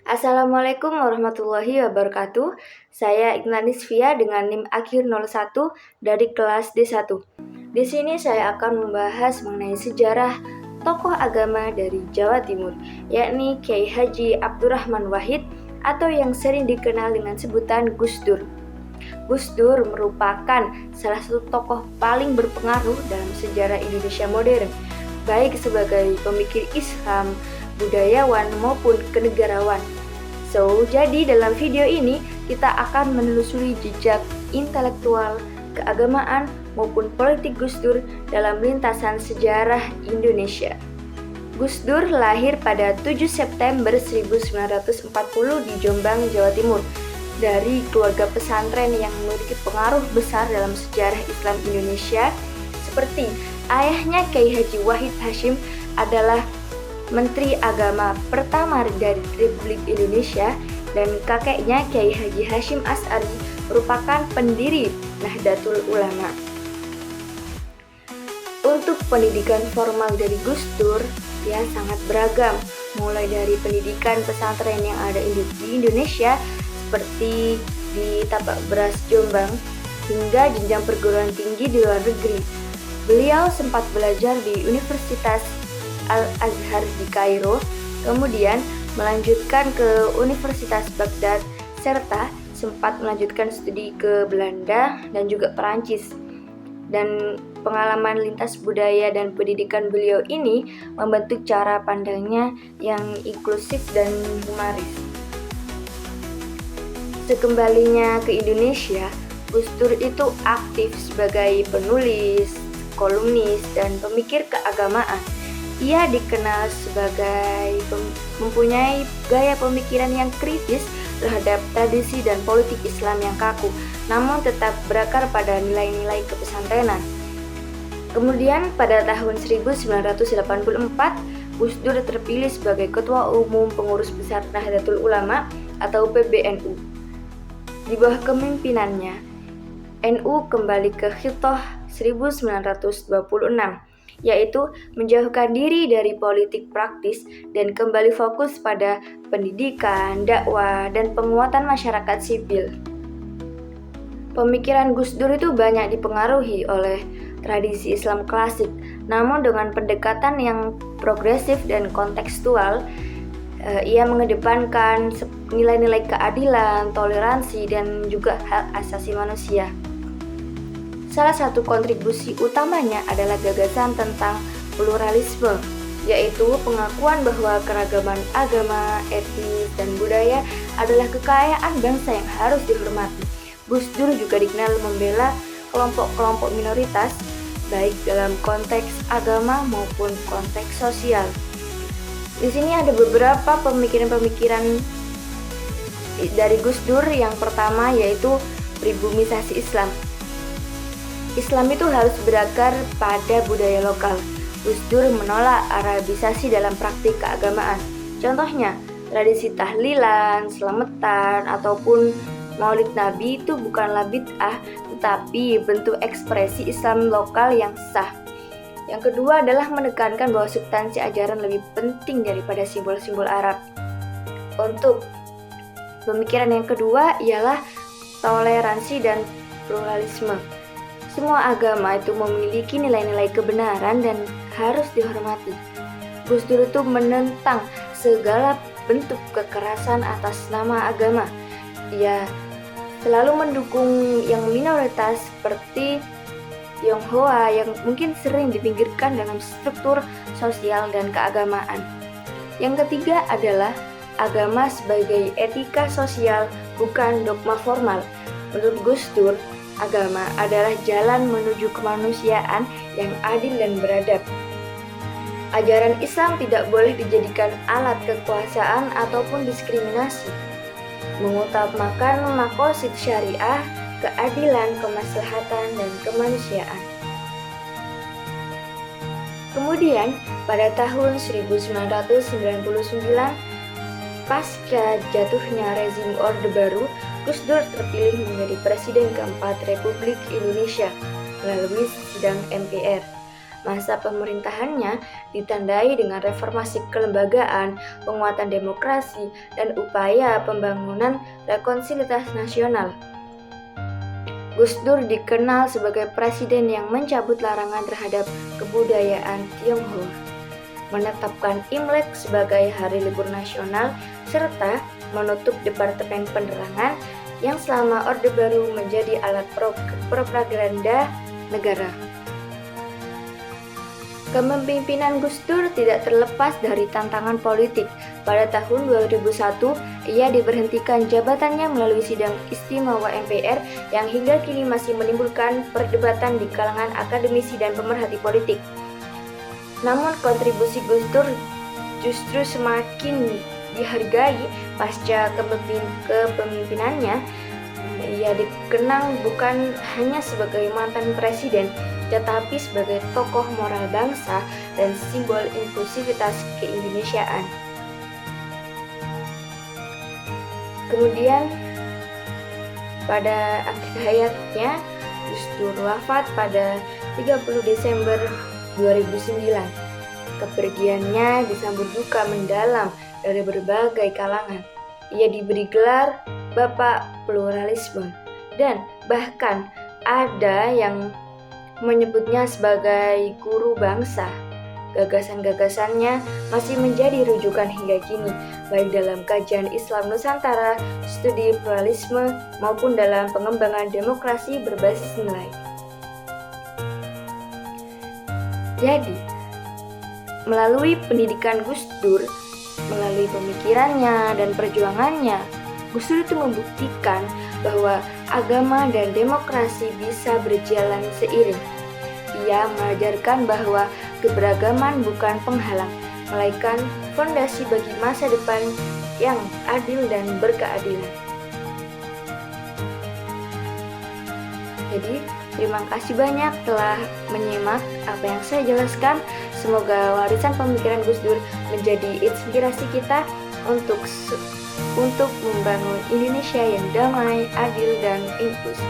Assalamualaikum warahmatullahi wabarakatuh. Saya Ignanis Via dengan NIM akhir 01 dari kelas D1. Di sini saya akan membahas mengenai sejarah tokoh agama dari Jawa Timur, yakni Kiai Haji Abdurrahman Wahid atau yang sering dikenal dengan sebutan Gus Dur. Gus Dur merupakan salah satu tokoh paling berpengaruh dalam sejarah Indonesia modern, baik sebagai pemikir Islam, budayawan maupun kenegarawan. Jadi dalam video ini kita akan menelusuri jejak intelektual, keagamaan maupun politik Gus Dur dalam lintasan sejarah Indonesia. Gus Dur lahir pada 7 September 1940 di Jombang, Jawa Timur, dari keluarga pesantren yang memiliki pengaruh besar dalam sejarah Islam Indonesia, seperti ayahnya Kiai Haji Wahid Hasyim adalah Menteri Agama pertama dari Republik Indonesia, dan kakeknya Kiai Haji Hasyim Asy'ari merupakan pendiri Nahdlatul Ulama. Untuk pendidikan formal dari Gus Dur, dia sangat beragam, mulai dari pendidikan pesantren yang ada di Indonesia seperti di Tapak Beras Jombang, hingga jenjang perguruan tinggi di luar negeri. Beliau sempat belajar di Universitas Al-Azhar di Kairo, kemudian melanjutkan ke Universitas Baghdad, serta sempat melanjutkan studi ke Belanda dan juga Perancis. Dan pengalaman lintas budaya dan pendidikan beliau ini membentuk cara pandangnya yang inklusif dan humanis. Sekembalinya ke Indonesia, Gus Dur itu aktif sebagai penulis, kolumnis, dan pemikir keagamaan. Ia dikenal sebagai mempunyai gaya pemikiran yang kritis terhadap tradisi dan politik Islam yang kaku, namun tetap berakar pada nilai-nilai kepesantrenan. Kemudian pada tahun 1984, Gus Dur terpilih sebagai Ketua Umum Pengurus Besar Nahdlatul Ulama atau PBNU. Di bawah kepemimpinannya, NU kembali ke Khitoh 1926, yaitu menjauhkan diri dari politik praktis dan kembali fokus pada pendidikan, dakwah, dan penguatan masyarakat sipil. Pemikiran Gus Dur itu banyak dipengaruhi oleh tradisi Islam klasik, namun dengan pendekatan yang progresif dan kontekstual. Ia mengedepankan nilai-nilai keadilan, toleransi, dan juga hak asasi manusia. Salah satu kontribusi utamanya adalah gagasan tentang pluralisme, yaitu pengakuan bahwa keragaman agama, etnis, dan budaya adalah kekayaan bangsa yang harus dihormati. Gus Dur juga dikenal membela kelompok-kelompok minoritas, baik dalam konteks agama maupun konteks sosial. Di sini ada beberapa pemikiran-pemikiran dari Gus Dur. Yang pertama yaitu pribumisasi Islam. Islam itu harus berakar pada budaya lokal. Gus Dur menolak Arabisasi dalam praktik keagamaan. Contohnya, tradisi tahlilan, selamatan, ataupun maulid Nabi itu bukanlah bid'ah, tetapi bentuk ekspresi Islam lokal yang sah. Yang kedua adalah menekankan bahwa substansi ajaran lebih penting daripada simbol-simbol Arab. Untuk pemikiran yang kedua ialah toleransi dan pluralisme. Semua agama itu memiliki nilai-nilai kebenaran dan harus dihormati. Gus Dur itu menentang segala bentuk kekerasan atas nama agama. Ia selalu mendukung yang minoritas seperti Tionghoa yang mungkin sering dipinggirkan dalam struktur sosial dan keagamaan. Yang ketiga adalah agama sebagai etika sosial, bukan dogma formal. Menurut Gus Dur, agama adalah jalan menuju kemanusiaan yang adil dan beradab. Ajaran Islam tidak boleh dijadikan alat kekuasaan ataupun diskriminasi. Mengutamakan maqasid syariah, keadilan, kemaslahatan, dan kemanusiaan. Kemudian, pada tahun 1999, pasca jatuhnya rezim Orde Baru, Gus Dur terpilih menjadi Presiden keempat Republik Indonesia melalui sidang MPR. Masa pemerintahannya ditandai dengan reformasi kelembagaan, penguatan demokrasi, dan upaya pembangunan rekonsiliasi nasional. Gus Dur dikenal sebagai presiden yang mencabut larangan terhadap kebudayaan Tionghoa, menetapkan Imlek sebagai hari libur nasional, serta menutup Departemen Penerangan yang selama Orde Baru menjadi alat propaganda negara. Kepemimpinan Gus Dur tidak terlepas dari tantangan politik. Pada tahun 2001, ia diberhentikan jabatannya melalui sidang istimewa MPR yang hingga kini masih menimbulkan perdebatan di kalangan akademisi dan pemerhati politik. Namun kontribusi Gus Dur justru semakin dihargai pasca kepemimpinannya. Ia dikenang bukan hanya sebagai mantan presiden, tetapi sebagai tokoh moral bangsa dan simbol inklusivitas keindonesiaan. Kemudian pada akhir hayatnya, Gus Dur wafat pada 30 Desember 2009. Kepergiannya disambut duka mendalam dari berbagai kalangan. Ia diberi gelar Bapak Pluralisme dan bahkan ada yang menyebutnya sebagai guru bangsa. Gagasan-gagasannya masih menjadi rujukan hingga kini, baik dalam kajian Islam Nusantara, studi pluralisme, maupun dalam pengembangan demokrasi berbasis nilai. Jadi, melalui pendidikan Gus Dur, melalui pemikirannya dan perjuangannya, Gus Dur itu membuktikan bahwa agama dan demokrasi bisa berjalan seiring. Ia mengajarkan bahwa keberagaman bukan penghalang, melainkan fondasi bagi masa depan yang adil dan berkeadilan. Jadi, terima kasih banyak telah menyimak apa yang saya jelaskan. Semoga warisan pemikiran Gus Dur menjadi inspirasi kita untuk membangun Indonesia yang damai, adil, dan inklusif.